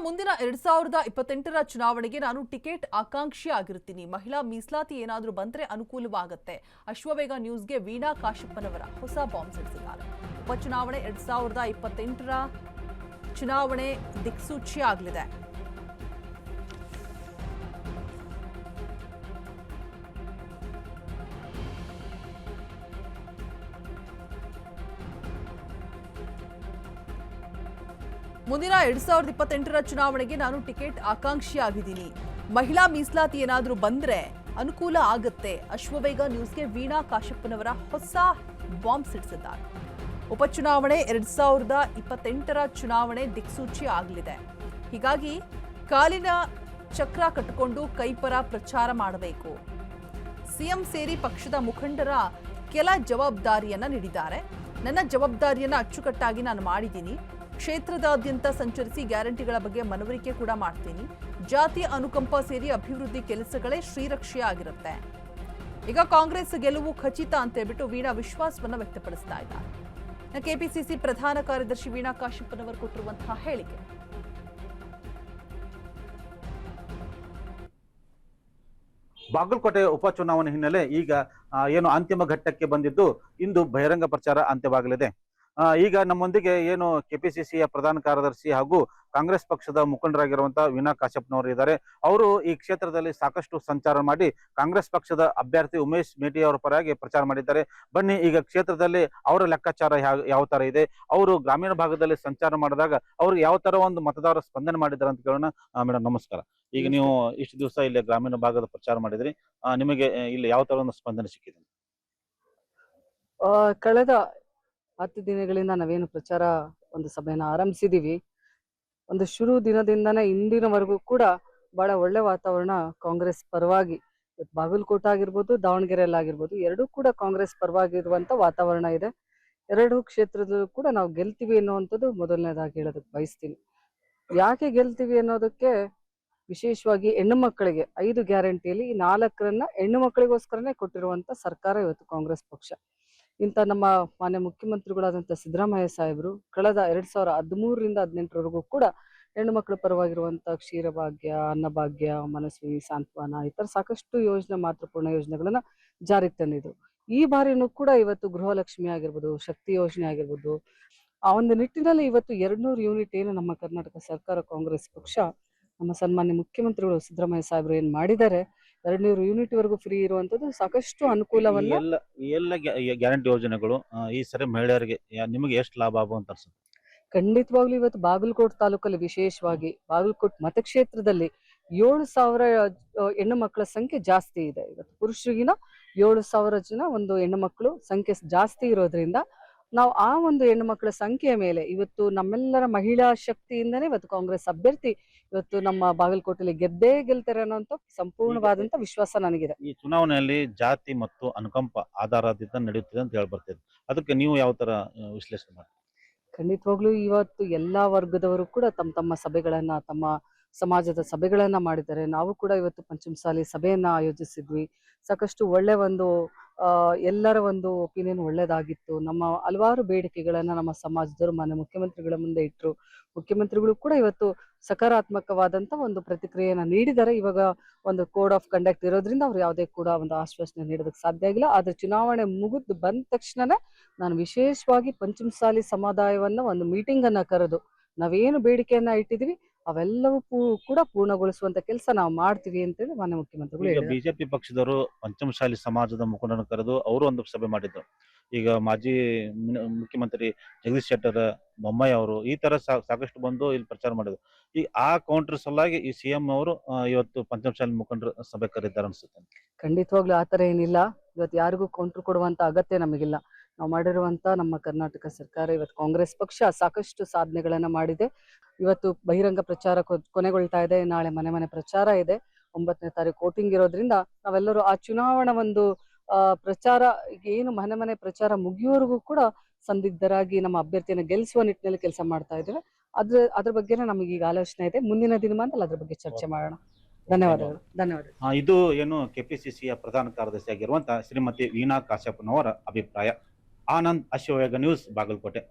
ಮುಂದಿನ 2028ರ ಚುನಾವಣೆಗೆ ನಾನು ಟಿಕೆಟ್ ಆಕಾಂಕ್ಷಿ ಆಗಿರ್ತೀನಿ. ಮಹಿಳಾ ಮೀಸಲಾತಿ ಏನಾದರೂ ಬಂದ್ರೆ ಅನುಕೂಲವಾಗುತ್ತೆ. ಅಶ್ವವೇಗ ನ್ಯೂಸ್ಗೆ ವೀಣಾ ಕಾಶಪ್ಪನವರ ಹೊಸ ಬಾಂಬ್ ಸಿಡಿಸಿದ್ದಾರೆ. ಉಪಚುನಾವಣೆ 2028ರ ಚುನಾವಣೆ ದಿಕ್ಸೂಚಿ ಆಗಲಿದೆ. ಮುಂದಿನ 2028ರ ಚುನಾವಣೆಗೆ ನಾನು ಟಿಕೆಟ್ ಆಕಾಂಕ್ಷಿ ಆಗಿದ್ದೀನಿ. ಮಹಿಳಾ ಮೀಸಲಾತಿ ಏನಾದರೂ ಬಂದ್ರೆ ಅನುಕೂಲ ಆಗುತ್ತೆ. ಅಶ್ವವೇಗ ನ್ಯೂಸ್ಗೆ ವೀಣಾ ಕಾಶಪ್ಪನವರ ಹೊಸ ಬಾಂಬ್ ಸಿಡಿಸಿದ್ದಾರೆ. ಉಪಚುನಾವಣೆ 2028ರ ಚುನಾವಣೆ ದಿಕ್ಸೂಚಿ ಆಗಲಿದೆ. ಹೀಗಾಗಿ ಕಾಲಿನ ಚಕ್ರ ಕಟ್ಟಿಕೊಂಡು ಕೈಪರ ಪ್ರಚಾರ ಮಾಡಬೇಕು. ಸಿಎಂ ಸೇರಿ ಪಕ್ಷದ ಮುಖಂಡರ ಕೆಲ ಜವಾಬ್ದಾರಿಯನ್ನ ನೀಡಿದ್ದಾರೆ. ನನ್ನ ಜವಾಬ್ದಾರಿಯನ್ನ ಅಚ್ಚುಕಟ್ಟಾಗಿ ನಾನು ಮಾಡಿದ್ದೀನಿ. ಕ್ಷೇತ್ರದಾದ್ಯಂತ ಸಂಚರಿಸಿ ಗ್ಯಾರಂಟಿಗಳ ಬಗ್ಗೆ ಮನವರಿಕೆ ಕೂಡ ಮಾಡ್ತೀನಿ. ಜಾತಿ ಅನುಕಂಪ ಸೇರಿ ಅಭಿವೃದ್ಧಿ ಕೆಲಸಗಳೇ ಶ್ರೀರಕ್ಷೆ ಆಗಿರುತ್ತೆ. ಈಗ ಕಾಂಗ್ರೆಸ್ ಗೆಲುವು ಖಚಿತ ಅಂತ ಹೇಳ್ಬಿಟ್ಟು ವೀಣಾ ವಿಶ್ವಾಸವನ್ನ ವ್ಯಕ್ತಪಡಿಸ್ತಾ ಇದ್ದಾರೆ. ಕೆಪಿಸಿಸಿ ಪ್ರಧಾನ ಕಾರ್ಯದರ್ಶಿ ವೀಣಾ ಕಾಶಪ್ಪನವರು ಕೊಟ್ಟಿರುವಂತಹ ಹೇಳಿಕೆ. ಬಾಗಲಕೋಟೆ ಉಪಚುನಾವಣೆ ಹಿನ್ನೆಲೆ ಈಗ ಏನು ಅಂತಿಮ ಘಟ್ಟಕ್ಕೆ ಬಂದಿದ್ದು ಇಂದು ಬಹಿರಂಗ ಪ್ರಚಾರ ಅಂತ್ಯವಾಗಲಿದೆ. ಈಗ ನಮ್ಮೊಂದಿಗೆ ಏನು ಕೆಪಿಸಿಸಿಯ ಪ್ರಧಾನ ಕಾರ್ಯದರ್ಶಿ ಹಾಗೂ ಕಾಂಗ್ರೆಸ್ ಪಕ್ಷದ ಮುಖಂಡರಾಗಿರುವಂತಹ ವೀಣಾ ಕಾಶಪ್ಪನವರು ಇದ್ದಾರೆ. ಅವರು ಈ ಕ್ಷೇತ್ರದಲ್ಲಿ ಸಾಕಷ್ಟು ಸಂಚಾರ ಮಾಡಿ ಕಾಂಗ್ರೆಸ್ ಪಕ್ಷದ ಅಭ್ಯರ್ಥಿ ಉಮೇಶ್ ಮೇಟಿ ಅವರ ಪರವಾಗಿ ಪ್ರಚಾರ ಮಾಡಿದ್ದಾರೆ. ಬನ್ನಿ ಈಗ ಕ್ಷೇತ್ರದಲ್ಲಿ ಅವರ ಲೆಕ್ಕಾಚಾರ ಯಾವ ತರ ಇದೆ, ಅವರು ಗ್ರಾಮೀಣ ಭಾಗದಲ್ಲಿ ಸಂಚಾರ ಮಾಡಿದಾಗ ಅವ್ರು ಯಾವ ತರ ಒಂದು ಮತದಾರರ ಸ್ಪಂದನೆ ಮಾಡಿದ್ದಾರೆ ಅಂತ ಕೇಳೋಣ. ಮೇಡಮ್ ನಮಸ್ಕಾರ. ಈಗ ನೀವು ಇಷ್ಟು ದಿವಸ ಇಲ್ಲಿ ಗ್ರಾಮೀಣ ಭಾಗದ ಪ್ರಚಾರ ಮಾಡಿದ್ರಿ, ನಿಮಗೆ ಇಲ್ಲಿ ಯಾವ ತರ ಒಂದು ಸ್ಪಂದನೆ ಸಿಕ್ಕಿದೆ? ಕಳೆದ 10 ದಿನಗಳಿಂದ ನಾವೇನು ಪ್ರಚಾರ ಒಂದು ಸಭೆಯನ್ನು ಆರಂಭಿಸಿದೀವಿ. ಒಂದು ಶುರು ದಿನದಿಂದನೇ ಇಂದಿನವರೆಗೂ ಕೂಡ ಬಹಳ ಒಳ್ಳೆ ವಾತಾವರಣ ಕಾಂಗ್ರೆಸ್ ಪರವಾಗಿ, ಬಾಗಲಕೋಟೆ ಆಗಿರ್ಬೋದು, ದಾವಣಗೆರೆಯಲ್ಲಿ ಆಗಿರ್ಬೋದು, ಎರಡೂ ಕೂಡ ಕಾಂಗ್ರೆಸ್ ಪರವಾಗಿರುವಂತ ವಾತಾವರಣ ಇದೆ. ಎರಡೂ ಕ್ಷೇತ್ರದಲ್ಲೂ ಕೂಡ ನಾವು ಗೆಲ್ತೀವಿ ಅನ್ನುವಂಥದ್ದು ಮೊದಲನೇದಾಗಿ ಹೇಳೋದಕ್ಕೆ ಬಯಸ್ತೀನಿ. ಯಾಕೆ ಗೆಲ್ತೀವಿ ಅನ್ನೋದಕ್ಕೆ ವಿಶೇಷವಾಗಿ ಹೆಣ್ಣು ಮಕ್ಕಳಿಗೆ 5 ಗ್ಯಾರಂಟಿಯಲ್ಲಿ 4ರನ್ನ ಹೆಣ್ಣು ಮಕ್ಕಳಿಗೋಸ್ಕರನೇ ಕೊಟ್ಟಿರುವಂತ ಸರ್ಕಾರ ಇವತ್ತು ಕಾಂಗ್ರೆಸ್ ಪಕ್ಷ. ಇಂಥ ನಮ್ಮ ಮಾನ್ಯ ಮುಖ್ಯಮಂತ್ರಿಗಳಾದಂಥ ಸಿದ್ದರಾಮಯ್ಯ ಸಾಹೇಬರು ಕಳೆದ 2013ರಿಂದ 18ರವರೆಗೂ ಕೂಡ ಹೆಣ್ಣು ಮಕ್ಕಳ ಪರವಾಗಿರುವಂಥ ಕ್ಷೀರಭಾಗ್ಯ, ಅನ್ನಭಾಗ್ಯ, ಮನಸ್ವಿ, ಸಾಂತ್ವನ ಈ ಥರ ಸಾಕಷ್ಟು ಯೋಜನೆ, ಮಾತೃಪೂರ್ಣ ಯೋಜನೆಗಳನ್ನ ಜಾರಿಗೆ ತಂದಿದ್ರು. ಈ ಬಾರಿನೂ ಕೂಡ ಇವತ್ತು ಗೃಹಲಕ್ಷ್ಮಿ ಆಗಿರ್ಬೋದು, ಶಕ್ತಿ ಯೋಜನೆ ಆಗಿರ್ಬೋದು, ಆ ಒಂದು ನಿಟ್ಟಿನಲ್ಲಿ ಇವತ್ತು 200 ಯೂನಿಟ್ ಏನು ನಮ್ಮ ಕರ್ನಾಟಕ ಸರ್ಕಾರ ಕಾಂಗ್ರೆಸ್ ಪಕ್ಷ ನಮ್ಮ ಸನ್ಮಾನ್ಯ ಮುಖ್ಯಮಂತ್ರಿಗಳು ಸಿದ್ದರಾಮಯ್ಯ ಸಾಹೇಬರು ಏನ್ ಮಾಡಿದ್ದಾರೆ, 200 ಯೂನಿಟ್ ವರೆಗೂ ಫ್ರೀ ಇರುವಂತದ್ದು ಸಾಕಷ್ಟು ಅನುಕೂಲವನ್ನ. ಎಲ್ಲ ಗ್ಯಾರಂಟಿ ಯೋಜನೆಗಳು ಈ ಸರಿ ಮಹಿಳೆಯರಿಗೆ ನಿಮಗೆ ಎಷ್ಟು ಲಾಭ ಆಗುವಂತ ಅನ್ಸುತ್ತೆ? ಖಂಡಿತವಾಗ್ಲೂ ಇವತ್ತು ಬಾಗಲಕೋಟೆ ತಾಲೂಕಲ್ಲಿ, ವಿಶೇಷವಾಗಿ ಬಾಗಲಕೋಟೆ ಮತಕ್ಷೇತ್ರದಲ್ಲಿ 7,000 ಹೆಣ್ಣು ಮಕ್ಕಳ ಸಂಖ್ಯೆ ಜಾಸ್ತಿ ಇದೆ. ಇವತ್ತು ಪುರುಷರಿಗಿನ 7,000 ಜನ ಒಂದು ಹೆಣ್ಣು ಮಕ್ಕಳು ಸಂಖ್ಯೆ ಜಾಸ್ತಿ ಇರೋದ್ರಿಂದ ನಾವು ಆ ಒಂದು ಹೆಣ್ಣು ಮಕ್ಕಳ ಸಂಖ್ಯೆಯ ಮೇಲೆ ಇವತ್ತು ನಮ್ಮೆಲ್ಲರ ಮಹಿಳಾ ಶಕ್ತಿಯಿಂದನೇ ಇವತ್ತು ಕಾಂಗ್ರೆಸ್ ಅಭ್ಯರ್ಥಿ ಇವತ್ತು ನಮ್ಮ ಬಾಗಲಕೋಟೆಯಲ್ಲಿ ಗೆದ್ದೇ ಗೆಲ್ತಾರೆ ಅನ್ನೋಂಥ ಸಂಪೂರ್ಣವಾದಂತ ವಿಶ್ವಾಸ ನನಗಿದೆ. ಈ ಚುನಾವಣೆಯಲ್ಲಿ ಜಾತಿ ಮತ್ತು ಅನುಕಂಪ ಆಧಾರದಿಂದ ನಡೆಯುತ್ತಿದೆ ಅಂತ ಹೇಳ್ಬರ್ತೀವಿ. ಅದಕ್ಕೆ ನೀವು ಯಾವ ತರ ವಿಶ್ಲೇಷಣೆ ಮಾಡ್ತೀರಿ? ಖಂಡಿತವಾಗ್ಲೂ ಇವತ್ತು ಎಲ್ಲಾ ವರ್ಗದವರು ಕೂಡ ತಮ್ಮ ತಮ್ಮ ಸಭೆಗಳನ್ನ, ತಮ್ಮ ಸಮಾಜದ ಸಭೆಗಳನ್ನ ಮಾಡಿದ್ದಾರೆ. ನಾವು ಕೂಡ ಇವತ್ತು ಪಂಚಮಸಾಲಿ ಸಭೆಯನ್ನ ಆಯೋಜಿಸಿದ್ವಿ. ಸಾಕಷ್ಟು ಒಳ್ಳೆ ಒಂದು ಎಲ್ಲರ ಒಂದು ಒಪಿನಿಯನ್ ಒಳ್ಳೇದಾಗಿತ್ತು. ನಮ್ಮ ಹಲವಾರು ಬೇಡಿಕೆಗಳನ್ನ ನಮ್ಮ ಸಮಾಜದವರು ಮಾನ್ಯ ಮುಖ್ಯಮಂತ್ರಿಗಳ ಮುಂದೆ ಇಟ್ಟರು. ಮುಖ್ಯಮಂತ್ರಿಗಳು ಕೂಡ ಇವತ್ತು ಸಕಾರಾತ್ಮಕವಾದಂತ ಒಂದು ಪ್ರತಿಕ್ರಿಯೆಯನ್ನ ನೀಡಿದ್ದಾರೆ. ಇವಾಗ ಒಂದು ಕೋಡ್ ಆಫ್ ಕಂಡಕ್ಟ್ ಇರೋದ್ರಿಂದ ಅವ್ರು ಯಾವುದೇ ಕೂಡ ಒಂದು ಆಶ್ವಾಸನೆ ನೀಡೋದಕ್ಕೆ ಸಾಧ್ಯ ಆಗಿಲ್ಲ. ಆದ್ರೆ ಚುನಾವಣೆ ಮುಗಿದು ಬಂದ ತಕ್ಷಣನೇ ನಾನು ವಿಶೇಷವಾಗಿ ಪಂಚಮಸಾಲಿ ಸಮುದಾಯವನ್ನ ಒಂದು ಮೀಟಿಂಗ್ ಅನ್ನ ಕರೆದು ನಾವೇನು ಬೇಡಿಕೆಯನ್ನ ಇಟ್ಟಿದೀವಿ ಅವೆಲ್ಲವೂ ಕೂಡ ಪೂರ್ಣಗೊಳಿಸುವಂತ ಕೆಲಸ ನಾವು ಮಾಡ್ತೀವಿ ಅಂತೇಳಿ ಮಾನ್ಯ ಮುಖ್ಯಮಂತ್ರಿಗಳು ಹೇಳಿದ್ದಾರೆ. ಬಿಜೆಪಿ ಪಕ್ಷದವರು ಪಂಚಮಶಾಲಿ ಸಮಾಜದ ಮುಖಂಡರನ್ನು ಕರೆದು ಅವರು ಒಂದು ಸಭೆ ಮಾಡಿದ್ರು. ಈಗ ಮಾಜಿ ಮುಖ್ಯಮಂತ್ರಿ ಜಗದೀಶ್ ಶೆಟ್ಟರ್, ಬೊಮ್ಮಾಯಿ ಅವರು ಈ ತರ ಸಾಕಷ್ಟು ಬಂದು ಇಲ್ಲಿ ಪ್ರಚಾರ ಮಾಡಿದ್ರು. ಈ ಆ ಕೌಂಟರ್ ಸಲುವಾಗಿ ಈ ಸಿಎಂ ಅವರು ಇವತ್ತು ಪಂಚಮಶಾಲಿ ಮುಖಂಡರು ಸಭೆ ಕರೆದಿದ್ದಾರೆ ಅನ್ಸುತ್ತೆ. ಖಂಡಿತವಾಗ್ಲೂ ಆತರ ಏನಿಲ್ಲ. ಇವತ್ತು ಯಾರಿಗೂ ಕೌಂಟರ್ ಕೊಡುವಂತ ಅಗತ್ಯ ನಮಗಿಲ್ಲ. ನಾವು ಮಾಡಿರುವಂತ ನಮ್ಮ ಕರ್ನಾಟಕ ಸರ್ಕಾರ, ಇವತ್ತು ಕಾಂಗ್ರೆಸ್ ಪಕ್ಷ ಸಾಕಷ್ಟು ಸಾಧನೆಗಳನ್ನ ಮಾಡಿದೆ. ಇವತ್ತು ಬಹಿರಂಗ ಪ್ರಚಾರ ಕೊನೆಗೊಳ್ತಾ ಇದೆ. ನಾಳೆ ಮನೆ ಮನೆ ಪ್ರಚಾರ ಇದೆ. 9ನೇ ತಾರೀಕು ವೋಟಿಂಗ್ ಇರೋದ್ರಿಂದ ನಾವೆಲ್ಲರೂ ಆ ಚುನಾವಣಾ ಒಂದು ಪ್ರಚಾರ ಏನು ಮನೆ ಮನೆ ಪ್ರಚಾರ ಮುಗಿಯುವವರೆಗೂ ಕೂಡ ಸಂದಿಗ್ಧರಾಗಿ ನಮ್ಮ ಅಭ್ಯರ್ಥಿಯನ್ನು ಗೆಲ್ಲಿಸುವ ನಿಟ್ಟಿನಲ್ಲಿ ಕೆಲಸ ಮಾಡ್ತಾ ಇದ್ದೇವೆ. ಅದ್ರ ಬಗ್ಗೆನೇ ನಮಗೆ ಈಗ ಆಲೋಚನೆ ಇದೆ. ಮುಂದಿನ ದಿನಮಾನದಲ್ಲಿ ಅದ್ರ ಬಗ್ಗೆ ಚರ್ಚೆ ಮಾಡೋಣ. ಧನ್ಯವಾದಗಳು. ಧನ್ಯವಾದ. ಇದು ಏನು ಕೆಪಿಸಿಸಿಯ ಪ್ರಧಾನ ಕಾರ್ಯದರ್ಶಿ ಆಗಿರುವಂತಹ ಶ್ರೀಮತಿ ವೀಣಾ ಕಾಶಪ್ಪನವರ ಅಭಿಪ್ರಾಯ. ಆನಂದ್, ಅಶ್ವವೇಗ ನ್ಯೂಸ್, ಬಾಗಲಕೋಟೆ.